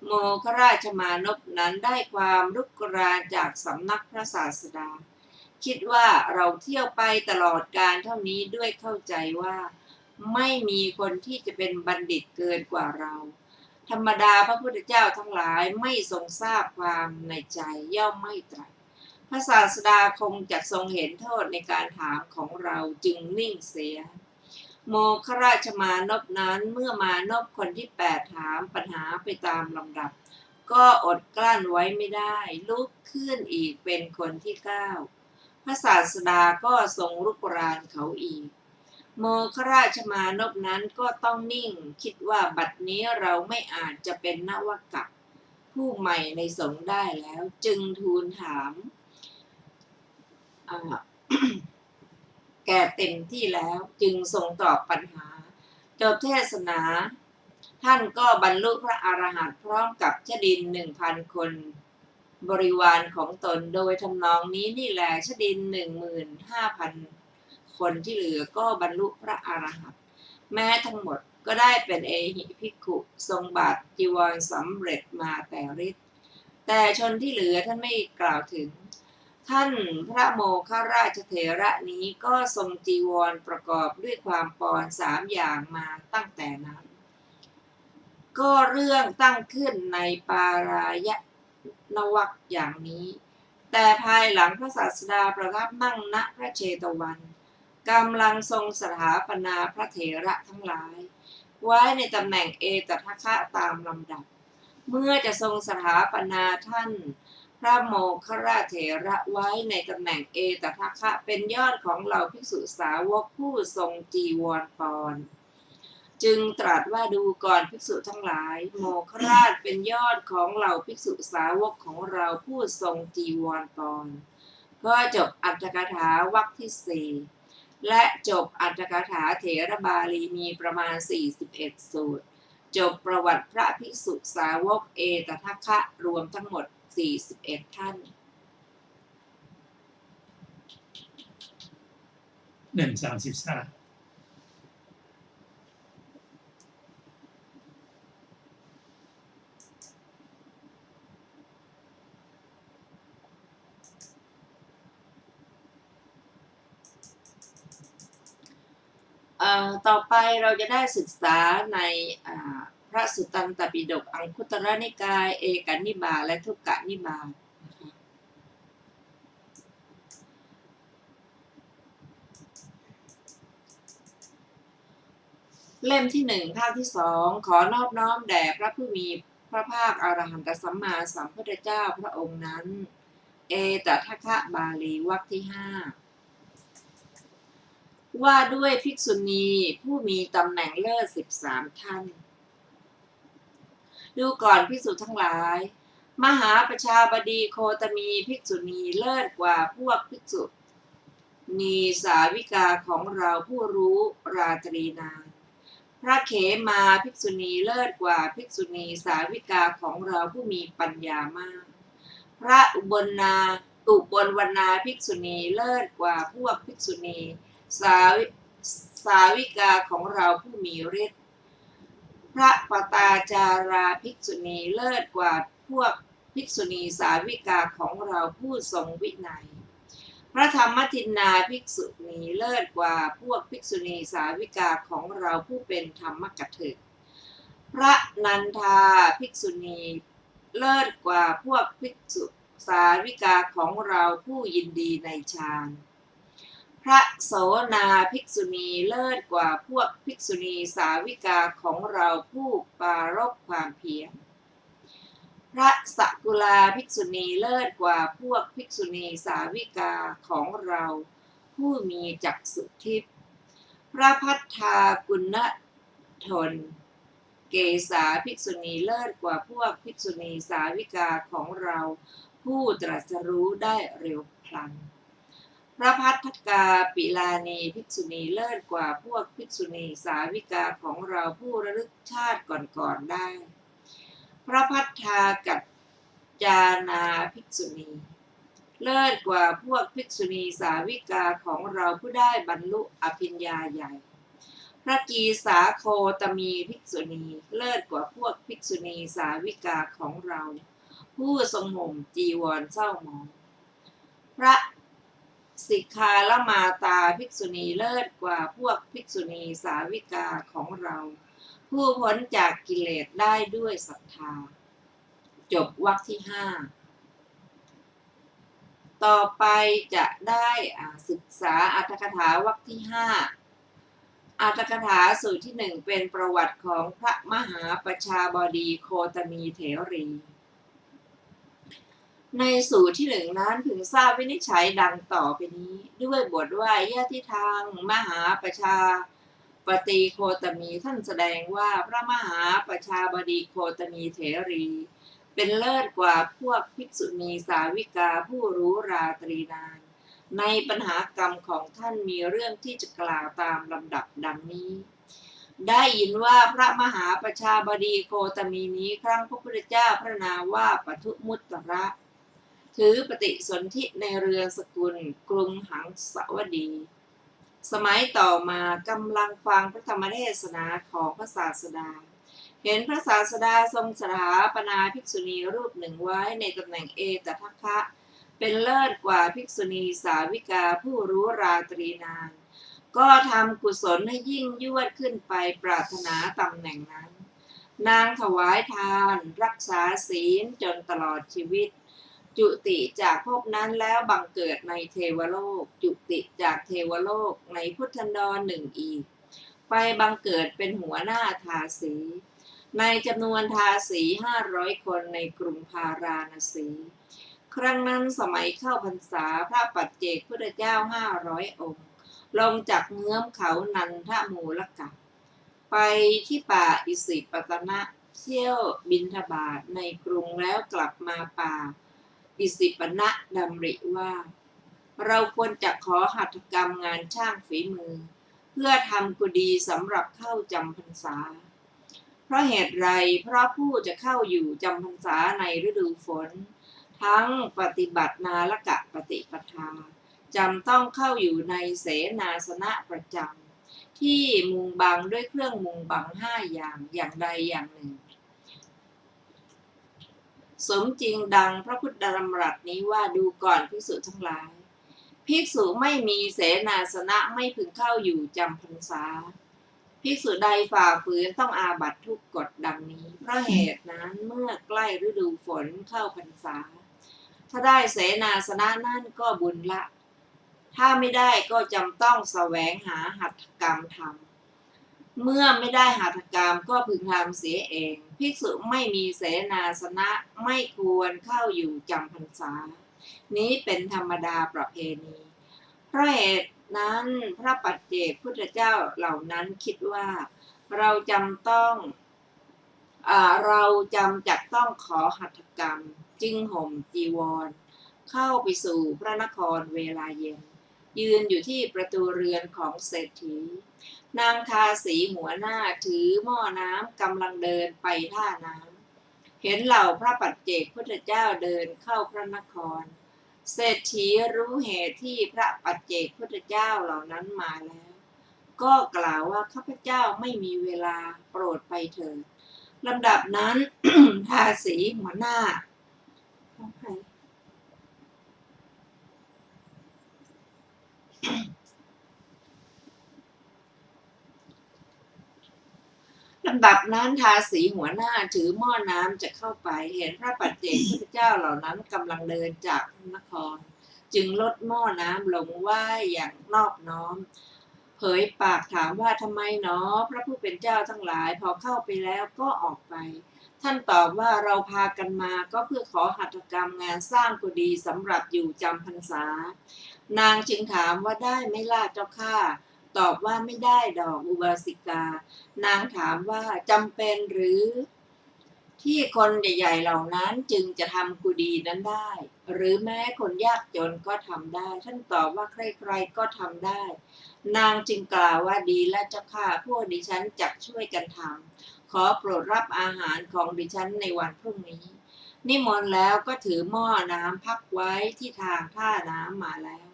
โมคราชมานพนั้นได้ความรุกรานจากสำนักพระศาสดาคิดว่าเราเที่ยวไปตลอดการเท่านี้ด้วยเข้าใจว่าไม่มีคนที่จะเป็นบัณฑิตเกินกว่าเราธรรมดาพระพุทธเจ้าทั้งหลายไม่ทรงทราบความในใจย่อมไม่ตรัสพระศาสดาคงจะทรงเห็นโทษในการถามของเราจึงนิ่งเสียโมคราชมานพนั้นเมื่อมานพคนที่8ถามปัญหาไปตามลำดับก็อดกลั้นไว้ไม่ได้ลุกขึ้นอีกเป็นคนที่9พระศาสดาก็ทรงรุกรานเขาอีกโมคราชมานพนั้นก็ต้องนิ่งคิดว่าบัดนี้เราไม่อาจจะเป็นนวกะผู้ใหม่ในสงฆ์ได้แล้วจึงทูลถาม แก่เต็มที่แล้วจึงทรงตอบปัญหาจบเทศนาท่านก็บรรลุพระอรหันต์พร้อมกับชดิน 1,000 คนบริวารของตนโดยทำนองนี้นี่แหละชดิน 15,000 คนที่เหลือก็บรรลุพระอรหันต์แม้ทั้งหมดก็ได้เป็นเอหิภิกขุทรงบาทจีวรสำเร็จมาแต่ฤทธิ์แต่ชนที่เหลือท่านไม่กล่าวถึงท่านพระโมคคัลราชเถระนี้ก็ทรงจีวรประกอบด้วยความปอน3อย่างมาตั้งแต่นั้นก็เรื่องตั้งขึ้นในปารายณวรรคอย่างนี้แต่ภายหลังพระศาสดาประทับนั่งณพระเชตวันกำลังทรงสถาปนาพระเถระทั้งหลายไว้ในตำแหน่งเอตทัคคะตามลำดับเมื่อจะทรงสถาปนาท่านพระโมคคัลลาเถระไว้ในตำแหน่งเอตทัคคะเป็นยอดของเหล่าภิกษุสาวกผู้ทรงจีวรปอนจึงตรัสว่าดูก่อนภิกษุทั้งหลายโมคคัลลาเป็นยอดของเหล่าภิกษุสาวกของเราผู้ทรงจีวรปอนก็จบอรรถกถาวรรคที่4และจบอรรถกถาเถรบาลีมีประมาณ41สูตรจบประวัติพระภิกษุสาวกเอตทัคคะรวมทั้งหมด41 ท่าน133ต่อไปเราจะได้ศึกษาในพระสุตตันตปิฎกอังคุตรนิกายเอกนิบาตและทุกกนิบาตเล่มที่1ภาคที่2ขอนอบน้อมแด่พระผู้มีพระภาคอรหันตสัมมาสัมพุทธเจ้าพระองค์นั้นเอตทัคคะบาลีวรรคที่5ว่าด้วยภิกษุณีผู้มีตำแหน่งเลิศ13 ท่านดูก่อนภิกษุทั้งหลายมหาประชาบดีโคตมีภิกษุณีเลิศกว่าพวกภิกษุณีสาวิกาของเราผู้รู้ราตรีนานพระเขมาภิกษุณีเลิศกว่าภิกษุณีสาวิกาของเราผู้มีปัญญามากพระอุบลวรรณาภิกษุณีเลิศกว่าพวกภิกษุณีสาวิกาของเราผู้มีฤทธิ์พระปตาจาราภิกษุณีเลิศกว่าพวกภิกษุณีสาวิกาของเราผู้ทรงวินัยพระธรรมทินนาภิกษุณีเลิศกว่าพวกภิกษุณีสาวิกาของเราผู้เป็นธรรมกถึกพระนันทาภิกษุณีเลิศกว่าพวกภิกษุสาวิกาของเราผู้ยินดีในฌานพระโสนาภิกษุณีเลิศกว่าพวกภิกษุณีสาวิกาของเราผู้ปรารภความเพียรพระสกุลาภิกษุณีเลิศกว่าพวกภิกษุณีสาวิกาของเราผู้มีจักษุทิพย์พระภัทธากุณฑลเกษาภิกษุณีเลิศกว่าพวกภิกษุณีสาวิกาของเราผู้ตรัสรู้ได้เร็วพลันพระภัทธกาปิลานีภิกษุณีเลิศกว่าพวกภิกษุณีสาวิกาของเราผู้ระลึกชาติก่อนๆได้พระภัทธากัจจานาภิกษุณีเลิศกว่าพวกภิกษุณีสาวิกาของเราผู้ได้บรรลุอภิญญาใหญ่พ ระกีสาโคตมีภิกษุณีเลิศกว่าพวกภิกษุณีสาวิกาของเรา ผู้ทรงห่มจีวรเศร้าหมองพระสิกขาละมาตาภิกษุณีเลิศกว่าพวกภิกษุณีสาวิกาของเรา ผู้พ้นจากกิเลสได้ด้วยศรัทธาจบวรรคที่ห้าต่อไปจะได้ศึกษาอรรถกถาวรรคที่ห้าอรรถกถาสูตรที่หนึ่งเป็นประวัติของพระมหาประชาบดีโคตมีเถรีในสูตรที่หนึ่งนั้นพึงทราบวินิจฉัยดังต่อไปนี้ด้วยบทว่ายะทิทางมหาประชาปฏิโคตมีท่านแสดงว่าพระมหาประชาบดีโคตมีเถรีเป็นเลิศกว่าพวกภิกษุณีสาวิกาผู้รู้ราตรีนานในปัญหากรรมของท่านมีเรื่องที่จะกล่าวตามลำดับดังนี้ได้ยินว่าพระมหาประชาบดีโคตมีนี้ครั้งพระพุทธเจ้าพระนามว่าปทุมุตตระถือปฏิสนธิในเรือนสกุลกรุงหังสาวดีสมัยต่อมากำลังฟังพระธรรมเทศนาของพระศาสดาเห็นพระศาสดาทรงสถาปนาภิกษุณีรูปหนึ่งไว้ในตำแหน่งเอตทัคคะเป็นเลิศกว่าภิกษุณีสาวิกาผู้รู้ราตรีนานก็ทำกุศลให้ยิ่งยวดขึ้นไปปรารถนาตำแหน่งนั้นนางถวายทานรักษาศีลจนตลอดชีวิตจุติจากภพนั้นแล้วบังเกิดในเทวโลกจุติจากเทวโลกในพุทธันดรหนึ่งอีกไปบังเกิดเป็นหัวหน้าทาสีในจำนวนทาสี500 คนในกรุงพาราณสีครั้งนั้นสมัยเข้าพรรษาพระปัจเจกพุทธเจ้า500 องค์ลงจากเงื้อมเขานันทมูลกะไปที่ป่าอิสิปตนะเที่ยวบิณฑบาตในกรุงแล้วกลับมาป่าอิสิปนะดำริว่าเราควรจะขอหัตถกรรมงานช่างฝีมือเพื่อทำกุฏิสำหรับเข้าจำพรรษาเพราะเหตุไรเพราะผู้จะเข้าอยู่จำพรรษาในฤดูฝนทั้งปฏิบัตินาลกะปฏิปทาจำต้องเข้าอยู่ในเสนาสนะประจำที่มุงบังด้วยเครื่องมุงบัง5 อย่างใดอย่างหนึ่งสมจริงดังพระพุทธดำรัสนี้ว่าดูก่อนภิกษุทั้งหลายภิกษุไม่มีเสนาสนะไม่พึงเข้าอยู่จำพรรษาภิกษุใดฝ่าฝืนต้องอาบัติทุกกฎดังนี้เพราะเหตุนั้นเมื่อใกล้ฤดูฝนเข้าพรรษาถ้าได้เสนาสนะนั่นก็บุญละถ้าไม่ได้ก็จำต้องแสวงหาหัตถกรรมทำเมื่อไม่ได้หัตถกรรมก็พึงทำเสียเองภิกษุไม่มีเสนาสนะไม่ควรเข้าอยู่จำพรรษานี้เป็นธรรมดาประเพณีเพราะเหตุนั้นพระปัจเจกพุทธเจ้าเหล่านั้นคิดว่าเราจำจักต้องขอหัตถกรรมจึงห่มจีวรเข้าไปสู่พระนครเวลาเย็นยืนอยู่ที่ประตูเรือนของเศรษฐีนางทาสีหัวหน้าถือหม้อน้ำกำลังเดินไปท่าน้ำเห็นเหล่าพระปัจเจกพุทธเจ้าเดินเข้าพระนครเศรษฐีรู้เหตุที่พระปัจเจกพุทธเจ้าเหล่านั้นมาแล้วก็กล่าวว่าข้าพเจ้าไม่มีเวลาโปรดไปเถิดลำดับนั้น ทาสีหัวหน้าลำดับนั้นทาสีหัวหน้าถือหม้อน้ำจะเข้าไปเห็นพระปัจเจกพุทธเจ้าเหล่านั้นกำลังเดินจากนครจึงลดหม้อน้ำลงไหว้อย่างนอบน้อมเผยปากถามว่าทำไมหนอพระผู้เป็นเจ้าทั้งหลายพอเข้าไปแล้วก็ออกไปท่านตอบว่าเราพากันมาก็เพื่อขอหัตถกรรมงานสร้างกุฏิสำหรับอยู่จำพรรษานางจึงถามว่าได้ไหมล่ะเจ้าข้าตอบว่าไม่ได้ดอกอุบาสิกานางถามว่าจำเป็นหรือที่คนใหญ่ๆเหล่านั้นจึงจะทำกุฏินั้นได้หรือแม้คนยากจนก็ทำได้ท่านตอบว่าใครๆก็ทำได้นางจึงกล่าวว่าดีและเจ้าข้าพวกดิฉันจักช่วยกันทำขอโปรดรับอาหารของดิฉันในวันพรุ่งนี้นิมนต์แล้วก็ถือหม้อน้ำพักไว้ที่ทางท่าน้ำมาแล้ว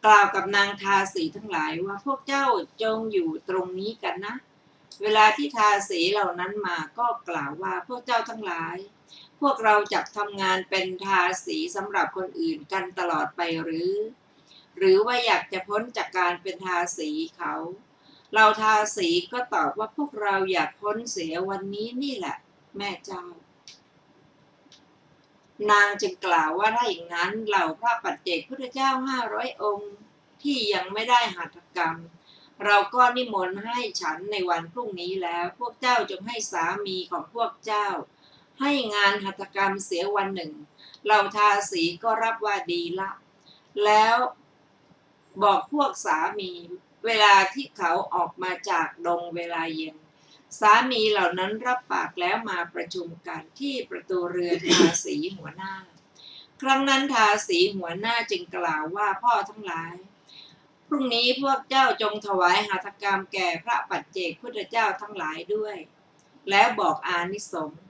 กล่าวกับนางทาสีทั้งหลายว่าพวกเจ้าจงอยู่ตรงนี้กันนะเวลาที่ทาสีเหล่านั้นมาก็กล่าวว่าพวกเจ้าทั้งหลายพวกเราจะทำงานเป็นทาสีสำหรับคนอื่นกันตลอดไปหรือว่าอยากจะพ้นจากการเป็นทาสีเขาเราทาสีก็ตอบว่าพวกเราอยากพ้นเสียวันนี้นี่แหละแม่เจ้านางจึงกล่าวว่าถ้าอย่างนั้นเหล่าพระปัจเจกพุทธเจ้า500 องค์ที่ยังไม่ได้หัตถกรรมเราก็นิมนต์ให้ฉันในวันพรุ่งนี้แล้วพวกเจ้าจงให้สามีของพวกเจ้าให้งานหัตถกรรมเสียวันหนึ่งเหล่าทาสีก็รับว่าดีละแล้วบอกพวกสามีเวลาที่เขาออกมาจากดงเวลาเย็นสามีเหล่านั้นรับปากแล้วมาประชุมกันที่ประตูเรือนทาสีหัวหน้าครั้งนั้นทาสีหัวหน้าจึงกล่าวว่าพ่อทั้งหลายพรุ่งนี้พวกเจ้าจงถวายหัตถกรรมแก่พระปัจเจกพุทธเจ้าทั้งหลายด้วยแล้วบอกอานิสงส์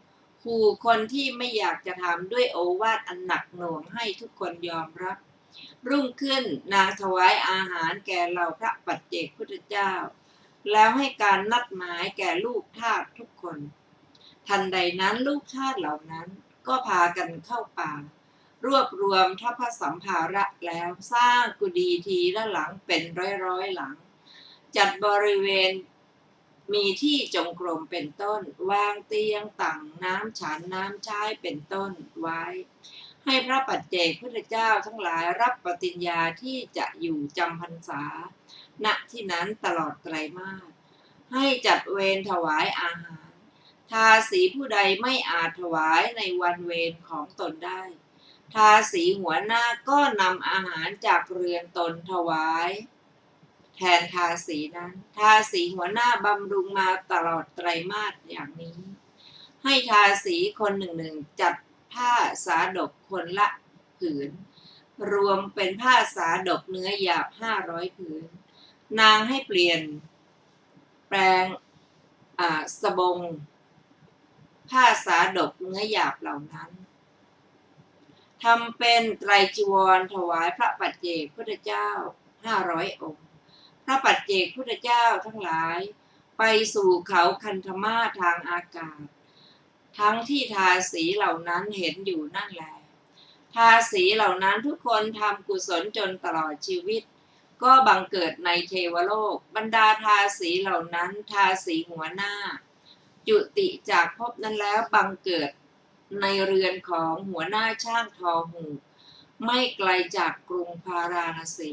ขู่คนที่ไม่อยากจะทำด้วยโอวาทอันหนักหน่วงให้ทุกคนยอมรับรุ่งขึ้นนางถวายอาหารแก่เหล่าพระปัจเจกพุทธเจ้าแล้วให้การนัดหมายแก่ลูกทาสทุกคนทันใดนั้นลูกทาสเหล่านั้นก็พากันเข้าป่ารวบรวมทัพสัมภาระแล้วสร้างกุฏิทีละหลังเป็นร้อยหลังจัดบริเวณมีที่จงกรมเป็นต้นวางเตียงตั่งน้ำฉันน้ำใช้เป็นต้นไว้ให้พระปัจเจกพุทธเจ้าทั้งหลายรับปฏิญญาที่จะอยู่จำพรรษาณที่นั้นตลอดไตรมาสให้จัดเวรถวายอาหารทาสีผู้ใดไม่อาจถวายในวันเวรของตนได้ทาสีหัวหน้าก็นำอาหารจากเรือนตนถวายแทนทาสีนั้นทาสีหัวหน้าบำรุงมาตลอดไตรมาสอย่างนี้ให้ทาสีคนหนึ่งจัดผ้าสาดกคนละผืนรวมเป็นผ้าสาดกเนื้อหยาบ500 ผืนนางให้เปลี่ยนแปลงสบงผ้าสาดกเนื้อหยาบเหล่านั้นทำเป็นไตรจีวรถวายพระปัจเจกพุทธเจ้า500 องค์พระปัจเจกพุทธเจ้าทั้งหลายไปสู่เขาคันธมาศทางอากาศทั้งที่ทาสีเหล่านั้นเห็นอยู่นั่นแหละทาสีเหล่านั้นทุกคนทำกุศลจนตลอดชีวิตก็บังเกิดในเทวโลกบรรดาทาสีเหล่านั้นทาสีหัวหน้าจุติจากภพนั้นแล้วบังเกิดในเรือนของหัวหน้าช่างทอหูไม่ไกลจากกรุงพาราณสี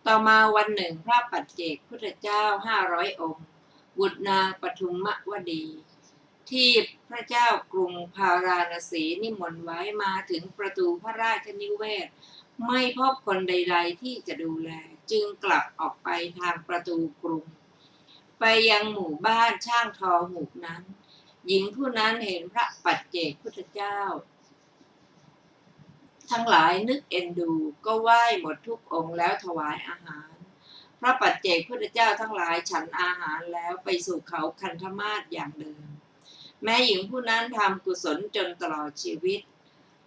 ต่อมาวันหนึ่งพระปัจเจกพุทธเจ้า500 องค์บุตรนางปทุมวดีที่พระเจ้ากรุงพาราณสีนิมนต์ไว้มาถึงประตูพระราชนิเวศไม่พบคนใดๆที่จะดูแลจึงกลับออกไปทางประตูกรุงไปยังหมู่บ้านช่างทอหูนั้นหญิงผู้นั้นเห็นพระปัจเจกพุทธเจ้าทั้งหลายนึกเอ็นดูก็ไหว้หมดทุกองค์แล้วถวายอาหารพระปัจเจกพุทธเจ้าทั้งหลายฉันอาหารแล้วไปสู่เขาคันธมาศอย่างเดิมแม้หญิงผู้นั้นทำกุศลจนตลอดชีวิต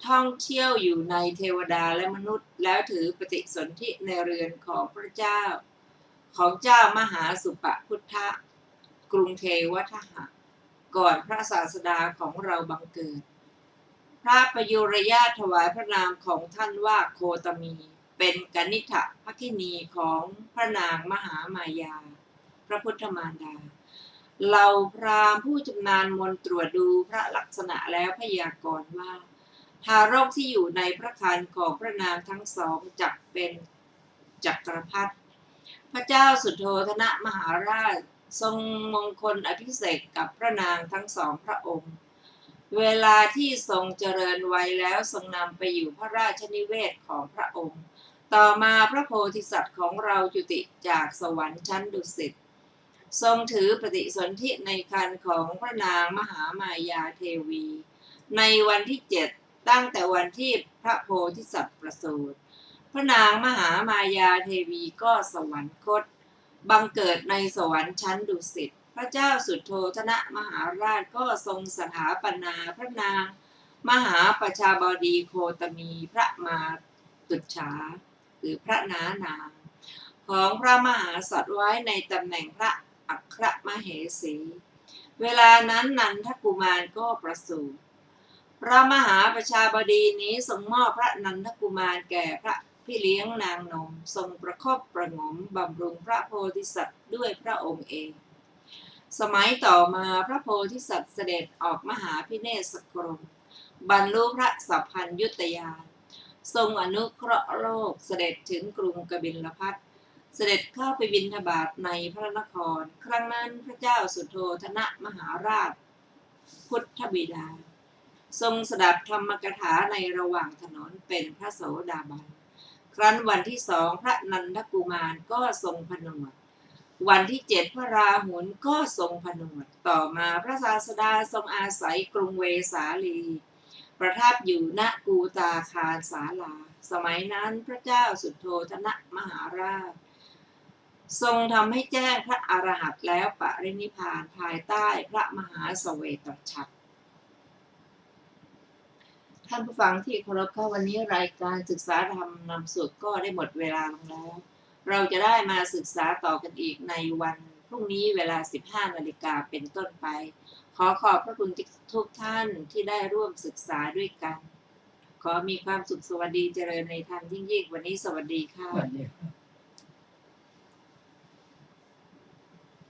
ท่องเที่ยวอยู่ในเทวดาและมนุษย์แล้วถือปฏิสนธิในเรือนของพระเจ้าของเจ้ามหาสุปพุทธะกรุงเทวทหะก่อนพระศาสดาของเราบังเกิดพระปยุรญาติถวายพระนามของท่านว่าโคตมีเป็นกนิษฐภคินีของพระนางมหามายาพระพุทธมารดาเราพราหมณ์ผู้ชำนาญมนต์ตรวจดูพระลักษณะแล้วพยากรณ์ว่าทารกที่อยู่ในพระครรภ์ของพระนางทั้งสองจักเป็นจักรพรรดิพระเจ้าสุโธทนะมหาราชทรงมงคลอภิเษกกับพระนางทั้งสองพระองค์เวลาที่ทรงเจริญวัยแล้วทรงนำไปอยู่พระราชนิเวศของพระองค์ต่อมาพระโพธิสัตว์ของเราจุติจากสวรรค์ชั้นดุสิตทรงถือปฏิสนธิในครรภ์ของพระนางมหามายาเทวีในวันที่7ตั้งแต่วันที่พระโพธิสัตว์ประสูติพระนางมหามายาเทวีก็สวรรคตบังเกิดในสวรรค์ชั้นดุสิตพระเจ้าสุโธทนะมหาราชก็ทรงสถาปนาพระนางมหาประชาบดีโคตมีพระมาตุจฉา คือพระนานามของพระมหาสัตว์ไว้ในตำแหน่งพระอัครมเหสี เวลานั้นนันทกุมารก็ประสูติพระมหาประชาบดีนี้ทรงมอบพระนันทกุมารแก่พระพี่เลี้ยงนางนมทรงประคบประหงมบำรุงพระโพธิสัตว์ด้วยพระองค์เอง สมัยต่อมาพระโพธิสัตว์เสด็จออกมหาพิเนศกรมบรรลุพระสัพพัญญุตญาณทรงอนุเคราะห์โลกเสด็จถึงกรุงกบิลพัสเสด็จเข้าไปบิณฑบาตในพระนครครั้งนั้นพระเจ้าสุโธทนะมหาราชพุทธบิดาทรงสดับธรรมกถาในระหว่างถนนเป็นพระโสดาบันครั้นวันที่สองพระนันทกุมารก็ทรงผนวดวันที่เจ็ดพระราหุลก็ทรงผนวดต่อมาพระศาสดาทรงอาศัยกรุงเวสาลีประทับอยู่ณกูตาคารศาลาสมัยนั้นพระเจ้าสุโธทนะมหาราชทรงทำให้แจ้งพระอรหันต์แล้วปรินิพพานภายใต้พระมหาเสวตฉัตรท่านผู้ฟังที่เคารพค่ะวันนี้รายการศึกษาธรรมนำสุขก็ได้หมดเวลาลงแล้วเราจะได้มาศึกษาต่อกันอีกในวันพรุ่งนี้เวลา 15 นาฬิกาเป็นต้นไปขอขอบพระคุณทุกท่านที่ได้ร่วมศึกษาด้วยกันขอมีความสุขสวัสดีเจริญในธรรมยิ่งๆวันนี้สวัสดีค่ะ